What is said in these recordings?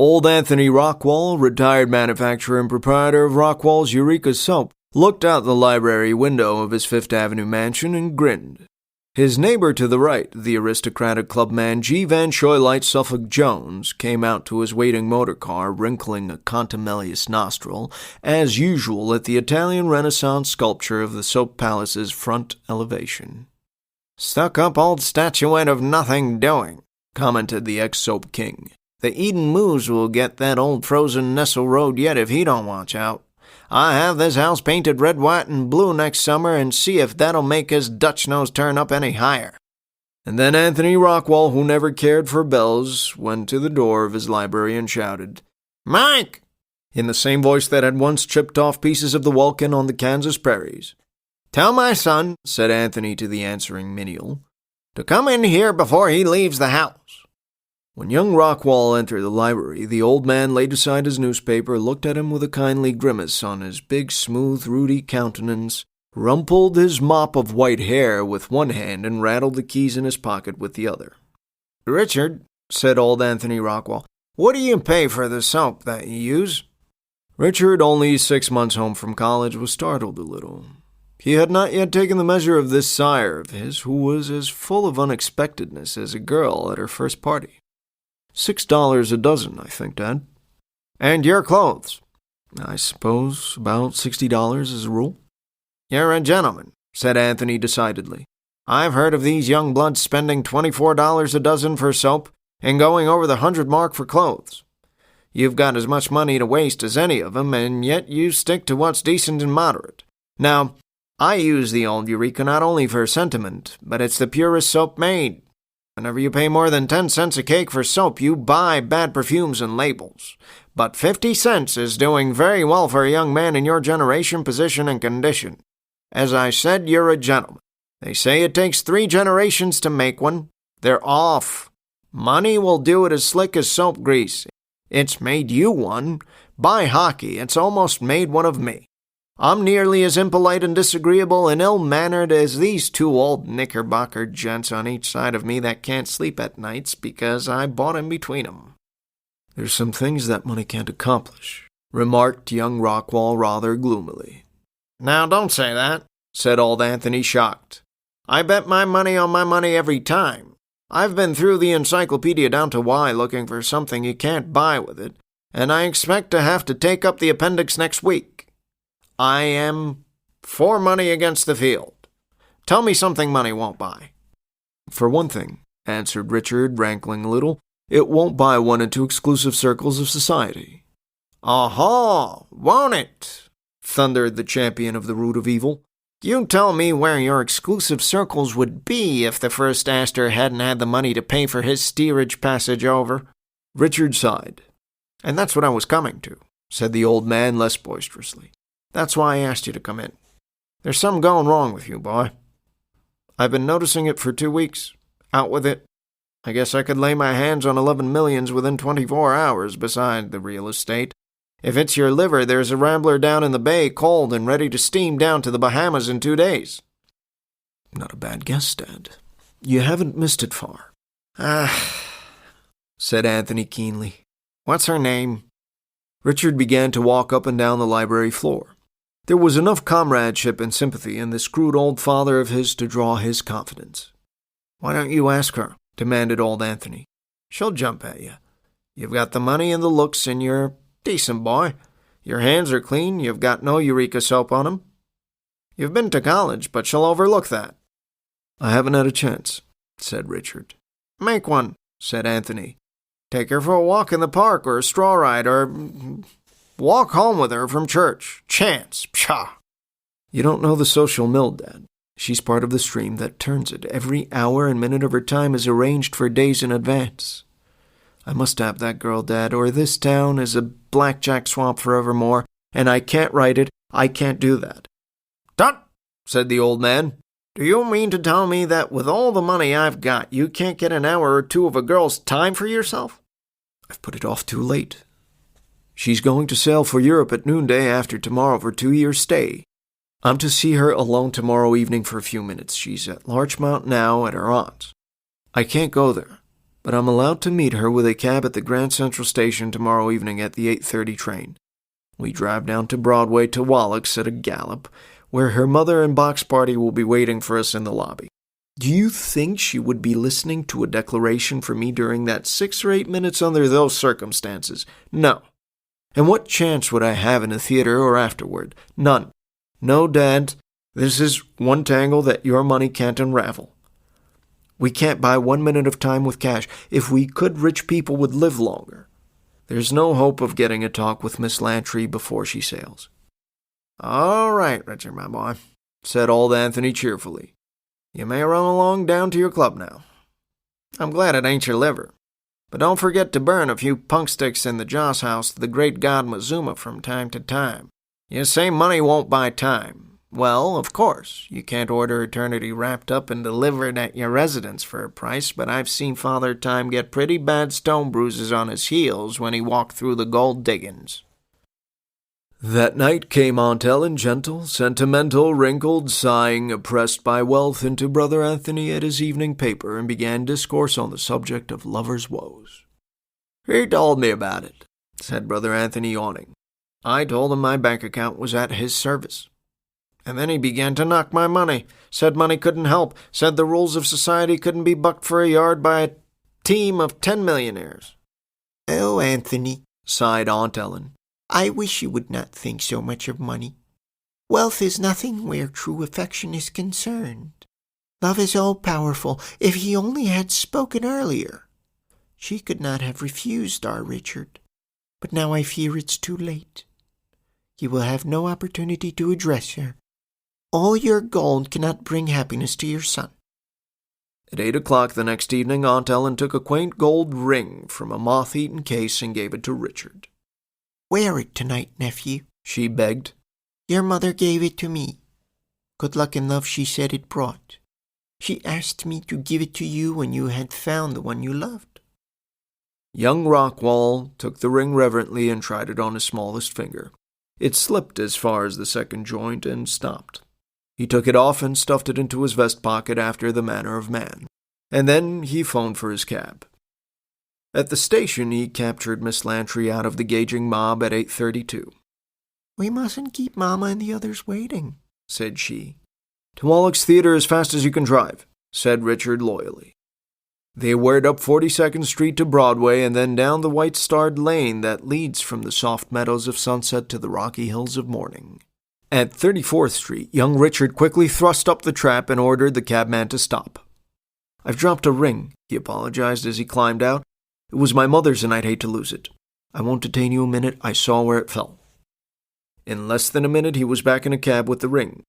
Old Anthony Rockwall, retired manufacturer and proprietor of Rockwall's Eureka Soap, looked out the library window of his Fifth Avenue mansion and grinned. His neighbor to the right, the aristocratic clubman G. Van Shoylite Suffolk Jones, came out to his waiting motor car, wrinkling a contumelious nostril, as usual at the Italian Renaissance sculpture of the Soap Palace's front elevation. "Stuck-up old statuette of nothing doing," commented the ex-soap king. "The Eden Moose will get that old frozen Nestle Road yet if he don't watch out. I have this house painted red, white, and blue next summer, and see if that'll make his Dutch nose turn up any higher." And then Anthony Rockwall, who never cared for bells, went to the door of his library and shouted, "Mike!" in the same voice that had once chipped off pieces of the welkin on the Kansas prairies. "Tell my son," said Anthony to the answering menial, "to come in here before he leaves the house." When young Rockwall entered the library, the old man laid aside his newspaper, looked at him with a kindly grimace on his big, smooth, ruddy countenance, rumpled his mop of white hair with one hand, and rattled the keys in his pocket with the other. "Richard," said old Anthony Rockwall, "what do you pay for the soap that you use?" Richard, only 6 months home from college, was startled a little. He had not yet taken the measure of this sire of his, who was as full of unexpectedness as a girl at her first party. $6 a dozen, I think, Dad. "And your clothes?" "I suppose about $60 as a rule." "You're a gentleman," said Anthony decidedly. "I've heard of these young bloods spending $24 a dozen for soap and going over the 100 mark for clothes. You've got as much money to waste as any of 'em, and yet you stick to what's decent and moderate. Now, I use the old Eureka not only for sentiment, but it's the purest soap made. Whenever you pay more than 10 cents a cake for soap, you buy bad perfumes and labels. But 50 cents is doing very well for a young man in your generation, position, and condition. As I said, you're a gentleman. They say it takes 3 generations to make one. They're off. Money will do it as slick as soap grease. It's made you one. Buy hockey, it's almost made one of me. I'm nearly as impolite and disagreeable and ill-mannered as these 2 old knickerbocker gents on each side of me that can't sleep at nights because I bought in between 'em." "There's some things that money can't accomplish," remarked young Rockwall rather gloomily. "Now, don't say that," said old Anthony, shocked. "I bet my money on my money every time. I've been through the encyclopedia down to Y looking for something you can't buy with it, and I expect to have to take up the appendix next week. I am for money against the field. Tell me something money won't buy." "For one thing," answered Richard, rankling a little, "it won't buy one into exclusive circles of society." "Aha! Won't it?" thundered the champion of the root of evil. "You tell me where your exclusive circles would be if the first Astor hadn't had the money to pay for his steerage passage over." Richard sighed. "And that's what I was coming to," said the old man less boisterously. "That's why I asked you to come in. There's some going wrong with you, boy. I've been noticing it for 2 weeks. Out with it. I guess I could lay my hands on 11 millions within 24 hours beside the real estate. If it's your liver, there's a rambler down in the bay, cold and ready to steam down to the Bahamas in 2 days. "Not a bad guess, Dad. You haven't missed it far." Said Anthony keenly. "What's her name?" Richard began to walk up and down the library floor. There was enough comradeship and sympathy in this crude old father of his to draw his confidence. "Why don't you ask her?" demanded old Anthony. "She'll jump at you. You've got the money and the looks, and you're a decent boy. Your hands are clean, you've got no Eureka soap on 'em. You've been to college, but she'll overlook that." "I haven't had a chance," said Richard. "Make one," said Anthony. "Take her for a walk in the park, or a straw ride, or walk home with her from church. Chance. Pshaw." "You don't know the social mill, Dad. She's part of the stream that turns it. Every hour and minute of her time is arranged for days in advance. I must have that girl, Dad, or this town is a blackjack swamp forevermore, and I can't write it. I can't do that." "Tut!" said the old man. "Do you mean to tell me that with all the money I've got, you can't get an hour or 2 of a girl's time for yourself?" "I've put it off too late. She's going to sail for Europe at noonday after tomorrow for 2 years' stay. I'm to see her alone tomorrow evening for a few minutes. She's at Larchmont now at her aunt's. I can't go there. but I'm allowed to meet her with a cab at the Grand Central Station tomorrow evening at the 8:30 train. We drive down to Broadway to Wallack's at a gallop, where her mother and box party will be waiting for us in the lobby. Do you think she would be listening to a declaration from me during that 6 or 8 minutes under those circumstances? No. And what chance would I have in the theater or afterward? None. No, Dad, this is one tangle that your money can't unravel. We can't buy 1 minute of time with cash. If we could, rich people would live longer. There's no hope of getting a talk with Miss Lantry before she sails. All right, Richard, my boy, said old Anthony cheerfully. You may run along down to your club now. I'm glad it ain't your liver. But don't forget to burn a few punk sticks in the joss house to the great god Mazuma from time to time. You say money won't buy time. Well, of course, you can't order eternity wrapped up and delivered at your residence for a price, but I've seen Father Time get pretty bad stone bruises on his heels when he walked through the gold diggings. That night came Aunt Ellen gentle, sentimental, wrinkled, sighing, oppressed by wealth, into Brother Anthony at his evening paper and began discourse on the subject of lovers' woes. He told me about it, said Brother Anthony, yawning. I told him my bank account was at his service. And then he began to knock my money, said money couldn't help, said the rules of society couldn't be bucked for a yard by a team of 10 millionaires. Oh, Anthony, sighed Aunt Ellen. I wish you would not think so much of money. Wealth is nothing where true affection is concerned. Love is all-powerful. If he only had spoken earlier. She could not have refused our Richard. But now I fear it's too late. You will have no opportunity to address her. All your gold cannot bring happiness to your son. At 8 o'clock the next evening, Aunt Ellen took a quaint gold ring from a moth-eaten case and gave it to Richard. Wear it tonight, nephew, she begged. Your mother gave it to me. Good luck and love she said it brought. She asked me to give it to you when you had found the one you loved. Young Rockwall took the ring reverently and tried it on his smallest finger. It slipped as far as the second joint and stopped. He took it off and stuffed it into his vest pocket after the manner of man, and then he phoned for his cab. At the station, he captured Miss Lantry out of the gauging mob at 8:32. We mustn't keep Mama and the others waiting, said she. To Wallack's Theater as fast as you can drive, said Richard loyally. They whirred up 42nd Street to Broadway and then down the white-starred lane that leads from the soft meadows of Sunset to the rocky hills of Morning. At 34th Street, young Richard quickly thrust up the trap and ordered the cabman to stop. I've dropped a ring, he apologized as he climbed out. It was my mother's and I'd hate to lose it. I won't detain you a minute. I saw where it fell. In less than a minute, he was back in a cab with the ring.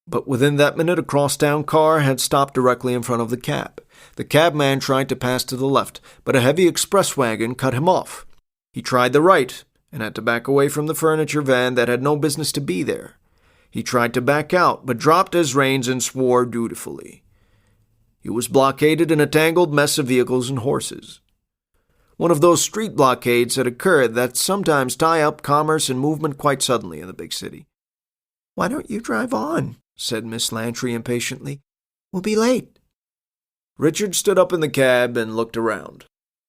But within that minute, a crosstown car had stopped directly in front of the cab. The cabman tried to pass to the left, but a heavy express wagon cut him off. He tried the right and had to back away from the furniture van that had no business to be there. He tried to back out, but dropped his reins and swore dutifully. He was blockaded in a tangled mess of vehicles and horses. One of those street blockades had occurred that sometimes tie up commerce and movement quite suddenly in the big city. Why don't you drive on? Said Miss Lantry impatiently. We'll be late. Richard stood up in the cab and looked around.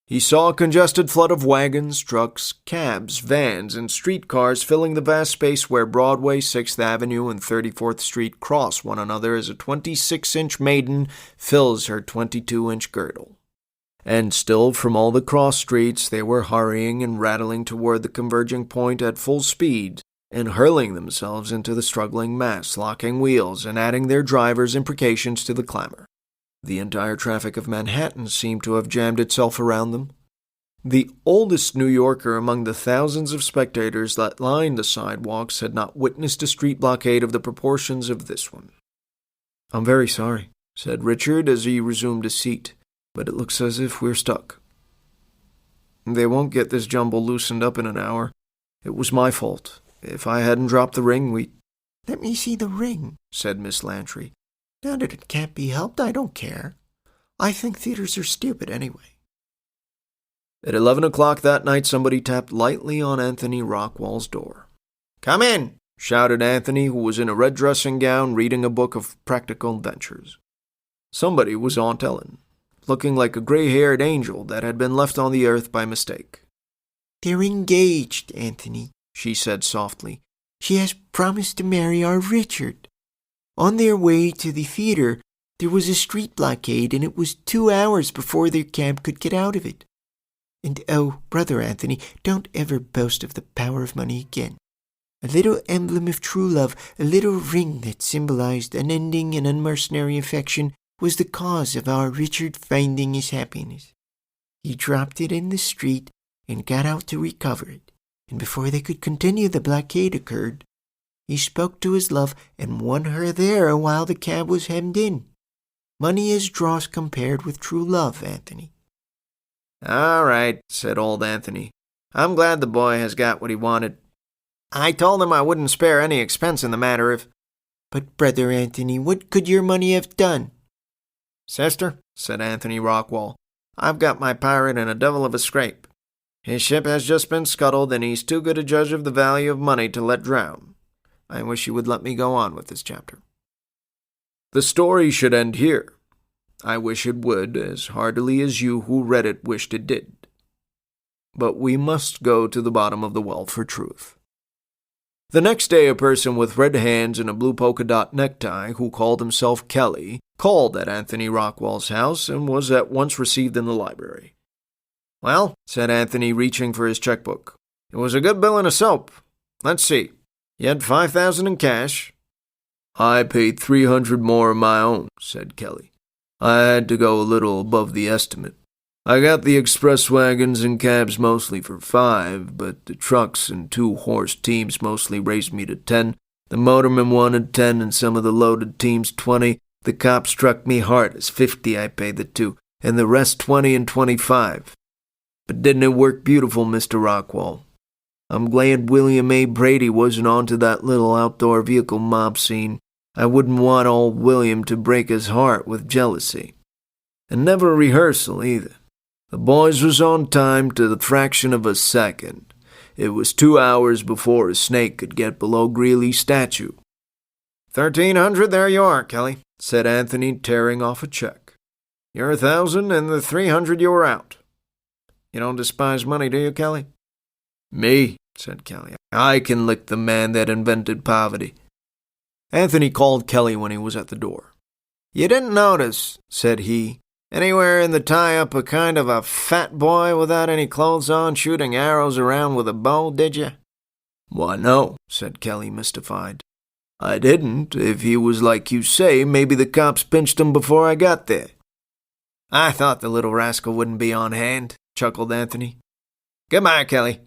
He saw a congested flood of wagons, trucks, cabs, vans, and streetcars filling the vast space where Broadway, 6th Avenue, and 34th Street cross one another as a 26-inch maiden fills her 22-inch girdle. And still, from all the cross streets, they were hurrying and rattling toward the converging point at full speed, and hurling themselves into the struggling mass, locking wheels and adding their drivers' imprecations to the clamor. The entire traffic of Manhattan seemed to have jammed itself around them. The oldest New Yorker among the thousands of spectators that lined the sidewalks had not witnessed a street blockade of the proportions of this one. I'm very sorry, said Richard as he resumed his seat, but it looks as if we're stuck. They won't get this jumble loosened up in an hour. It was my fault. If I hadn't dropped the ring, we... Let me see the ring, said Miss Lantry. Now that it can't be helped, I don't care. I think theaters are stupid anyway. At 11 o'clock that night, somebody tapped lightly on Anthony Rockwall's door. Come in, shouted Anthony, who was in a red dressing gown reading a book of practical adventures. Somebody was Aunt Ellen. looking like a gray-haired angel that had been left on the earth by mistake. "They're engaged, Anthony," she said softly. "She has promised to marry our Richard. On their way to the theater, there was a street blockade, and it was 2 hours before their cab could get out of it. And oh, Brother Anthony, don't ever boast of the power of money again. A little emblem of true love, a little ring that symbolized unending and unmercenary affection, was the cause of our Richard finding his happiness. He dropped it in the street and got out to recover it, and before they could continue the blockade occurred. He spoke to his love and won her there while the cab was hemmed in. Money is dross compared with true love, Anthony." "All right," said old Anthony. "I'm glad the boy has got what he wanted. I told him I wouldn't spare any expense in the matter if—" "But, Brother Anthony, what could your money have done?" "Sister," said Anthony Rockwall, "I've got my pirate in a devil of a scrape. His ship has just been scuttled, and he's too good a judge of the value of money to let drown. I wish you would let me go on with this chapter." The story should end here. I wish it would, as heartily as you who read it wished it did. But we must go to the bottom of the well for truth. The next day, a person with red hands and a blue polka dot necktie, who called himself Kelly, called at Anthony Rockwall's house and was at once received in the library. "Well," said Anthony, reaching for his checkbook, "it was a good bill and a soap. Let's see. You had $5,000 in cash." "I paid $300 more of my own," said Kelly. "I had to go a little above the estimate. I got the express wagons and cabs mostly for $5, but the trucks and 2-horse teams mostly raised me to $10. The motormen wanted $10 and some of the loaded teams $20. The cops struck me hard as $50 I paid the two, and the rest $20 and $25. But didn't it work beautiful, Mr. Rockwall? I'm glad William A. Brady wasn't onto that little outdoor vehicle mob scene. I wouldn't want old William to break his heart with jealousy. And never a rehearsal, either. The boys was on time to the fraction of a second. It was 2 hours before a snake could get below Greeley's statue." $1,300, there you are, Kelly," said Anthony, tearing off a check. "Your 1,000 and the 300 you were out. You don't despise money, do you, Kelly?" "Me," said Kelly. "I can lick the man that invented poverty." Anthony called Kelly when he was at the door. "You didn't notice," said he, "anywhere in the tie-up a kind of a fat boy without any clothes on shooting arrows around with a bow, did you?" "Why, no," said Kelly, mystified. "I didn't. If he was like you say, maybe the cops pinched him before I got there." "I thought the little rascal wouldn't be on hand," chuckled Anthony. "Goodbye, Kelly.